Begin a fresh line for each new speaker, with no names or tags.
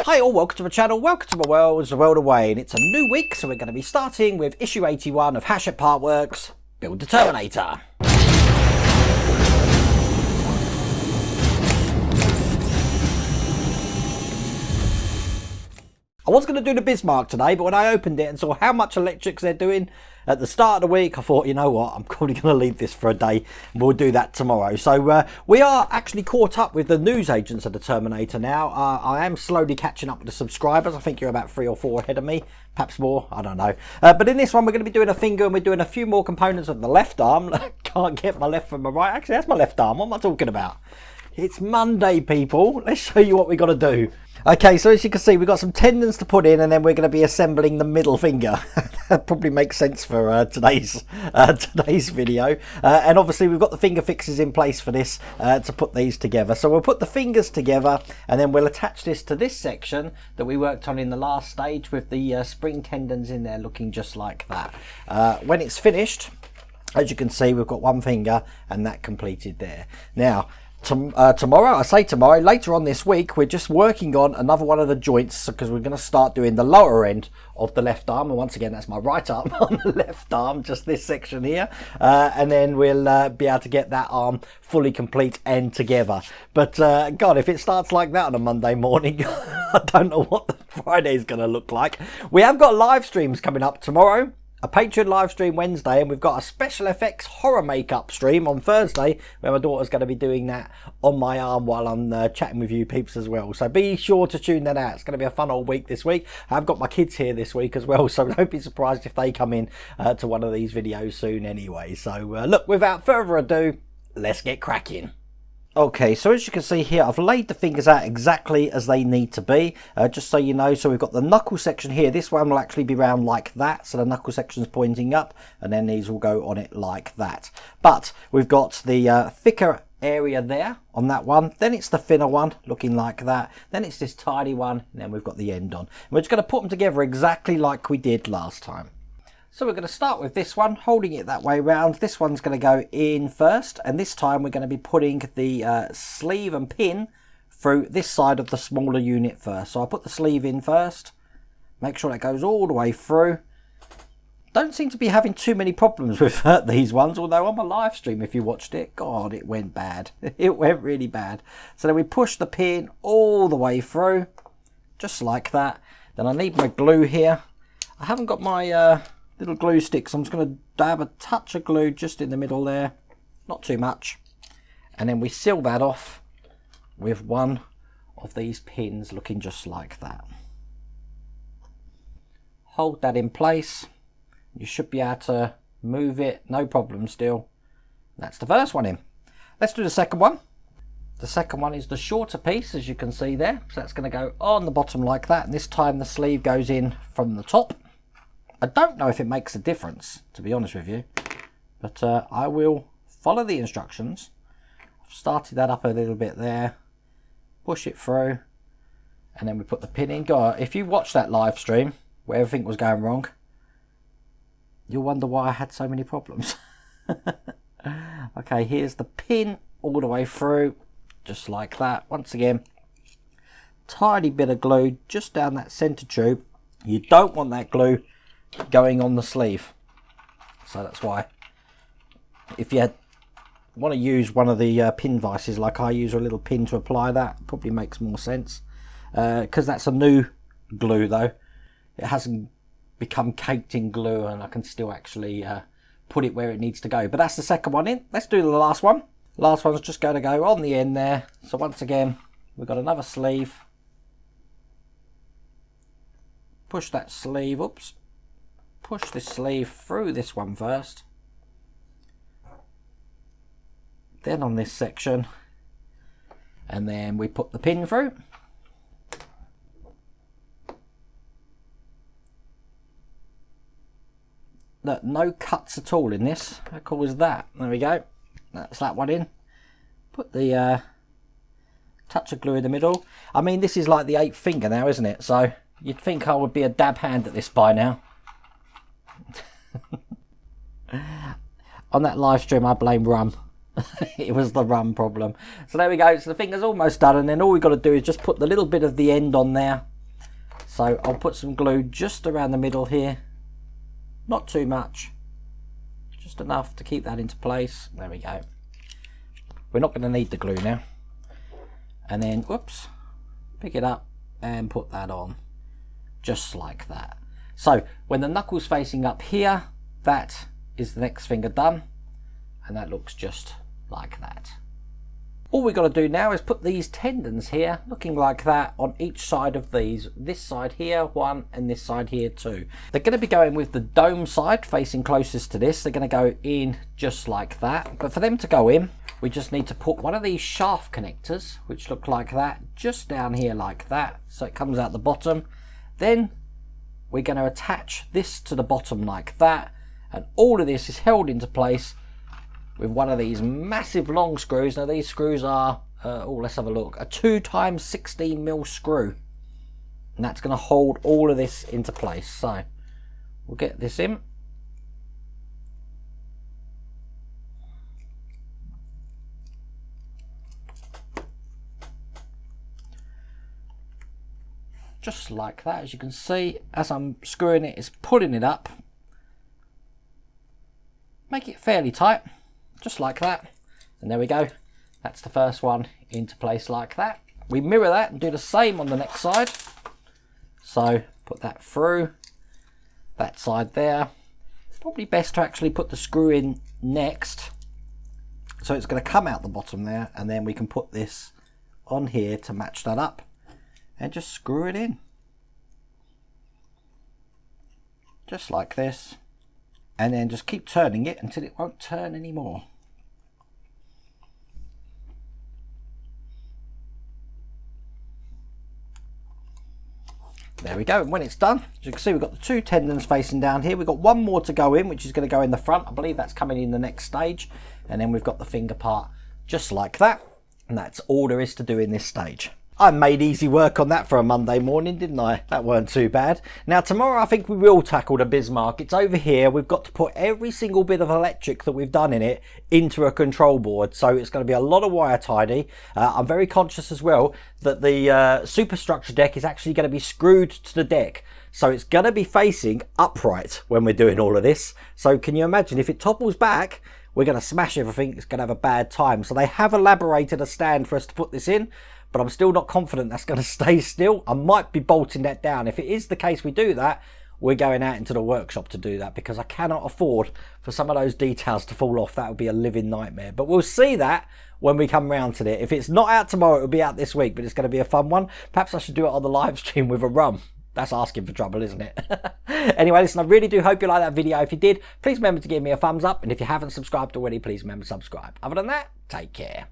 Hi all, welcome to my channel, welcome to my world, it's the world away, and it's a new week, so we're going to be starting with issue 81 of Hachette Partworks, Build the Terminator. I was going to do the Bismarck today, but when I opened it and saw how much electrics they're doing at the start of the week, I thought, you know what, I'm probably going to leave this for a day, and we'll do that tomorrow. So we are actually caught up with the news agents of the Terminator now. I am slowly catching up with the subscribers. I think you're about 3 or 4 ahead of me, perhaps more, I don't know. But in this one, we're going to be doing a finger, and we're doing a few more components of the left arm. Can't get my left from my right. Actually, that's my left arm. What am I talking about? It's Monday, people. Let's show you what we got to do. Okay, so as you can see, we've got some tendons to put in, and then we're going to be assembling the middle finger. That probably makes sense for today's video. And obviously, we've got the finger fixes in place for this to put these together. So we'll put the fingers together, and then we'll attach this to this section that we worked on in the last stage with the spring tendons in there looking just like that. When it's finished, as you can see, we've got one finger, and that completed there. Now, tomorrow, later on this week, we're just working on another one of the joints because we're going to start doing the lower end of the left arm, and once again that's my right arm on the left arm, just this section here, and then we'll be able to get that arm fully complete and together. But God, if it starts like that on a Monday morning, I don't know what the Friday is going to look like. We have got live streams coming up tomorrow, a Patreon live stream Wednesday, and we've got a special effects horror makeup stream on Thursday where my daughter's going to be doing that on my arm while I'm chatting with you peeps as well. So be sure to tune that out. It's going to be a fun old week this week. I've got my kids here this week as well, so don't be surprised if they come in to one of these videos soon anyway. So look, without further ado, let's get cracking. Okay, so as you can see here, I've laid the fingers out exactly as they need to be, just so you know. So we've got the knuckle section here. This one will actually be round like that, so the knuckle section's pointing up, and then these will go on it like that. But we've got the thicker area there on that one, then it's the thinner one looking like that, then it's this tiny one, and then we've got the end on. And we're just going to put them together exactly like we did last time. So we're going to start with this one, holding it that way round. This one's going to go in first, and this time we're going to be putting the sleeve and pin through this side of the smaller unit first. So I'll put the sleeve in first, make sure that goes all the way through. Don't seem to be having too many problems with these ones, although on my live stream, if you watched it, God, it went bad. It went really bad. So then we push the pin all the way through, just like that. Then I need my glue here. I haven't got my little glue stick, so I'm just going to dab a touch of glue just in the middle there, not too much, and then we seal that off with one of these pins looking just like that. Hold that in place, you should be able to move it, no problem still. That's the first one in. Let's do the second one. The second one is the shorter piece, as you can see there, so that's going to go on the bottom like that, and this time the sleeve goes in from the top. I don't know if it makes a difference, to be honest with you, but I will follow the instructions. I've started that up a little bit there, push it through, and then we put the pin in. God, if you watch that live stream where everything was going wrong, you'll wonder why I had so many problems. Okay, here's the pin all the way through, just like that. Once again, tiny bit of glue just down that center tube. You don't want that glue going on the sleeve, so that's why if you want to use one of the pin vices like I use, a little pin to apply that, probably makes more sense, because that's a new glue though. It hasn't become caked in glue, and I can still actually put it where it needs to go. But that's the second one in. Let's do the last one. Last one's just going to go on the end there. So once again, we've got another sleeve. Push that sleeve, oops. Push this sleeve through this one first, then on this section, and then we put the pin through. Look, no cuts at all in this. How cool is that? There we go. That's that one in. Put the touch of glue in the middle. I mean, this is like the 8th finger now, isn't it? So you'd think I would be a dab hand at this by now. On that live stream I blame rum. It was the rum problem. So there we go, so the finger's almost done, and then all we've got to do is just put the little bit of the end on there So I'll put some glue just around the middle here, not too much, just enough to keep that into place. There we go. We're not going to need the glue now. And then, whoops, pick it up and put that on, just like that. So when the knuckle's facing up here, that is the next finger done, and that looks just like that. All we've got to do now is put these tendons here, looking like that, on each side of these. This side here, one, and this side here, two. They're going to be going with the dome side, facing closest to this. They're going to go in just like that. But for them to go in, we just need to put one of these shaft connectors, which look like that, just down here like that, so it comes out the bottom. Then we're going to attach this to the bottom like that, and all of this is held into place with one of these massive long screws. Now these screws are, let's have a look, a 2x16mm screw. And that's going to hold all of this into place. So we'll get this in. Just like that. As you can see, as I'm screwing it, it's pulling it up. Make it fairly tight. Just like that, and there we go. That's the first one into place like that. We mirror that and do the same on the next side. So put that through that side there. It's probably best to actually put the screw in next, so it's going to come out the bottom there, and then we can put this on here to match that up and just screw it in just like this. And then just keep turning it until it won't turn anymore. There we go. And when it's done, as you can see, we've got the two tendons facing down here. We've got one more to go in, which is going to go in the front. I believe that's coming in the next stage. And then we've got the finger part just like that. And that's all there is to do in this stage. I made easy work on that for a Monday morning, didn't I? That weren't too bad. Now tomorrow I think we will tackle the Bismarck. It's over here. We've got to put every single bit of electric that we've done in it into a control board. So it's going to be a lot of wire tidy. I'm very conscious as well that the superstructure deck is actually going to be screwed to the deck. So it's going to be facing upright when we're doing all of this. So can you imagine if it topples back, we're going to smash everything. It's going to have a bad time. So they have elaborated a stand for us to put this in, but I'm still not confident that's going to stay still. I might be bolting that down. If it is the case we do that, we're going out into the workshop to do that, because I cannot afford for some of those details to fall off. That would be a living nightmare. But we'll see that when we come round to it. If it's not out tomorrow, it'll be out this week, but it's going to be a fun one. Perhaps I should do it on the live stream with a rum. That's asking for trouble, isn't it? Anyway, listen, I really do hope you like that video. If you did, please remember to give me a thumbs up. And if you haven't subscribed already, please remember to subscribe. Other than that, take care.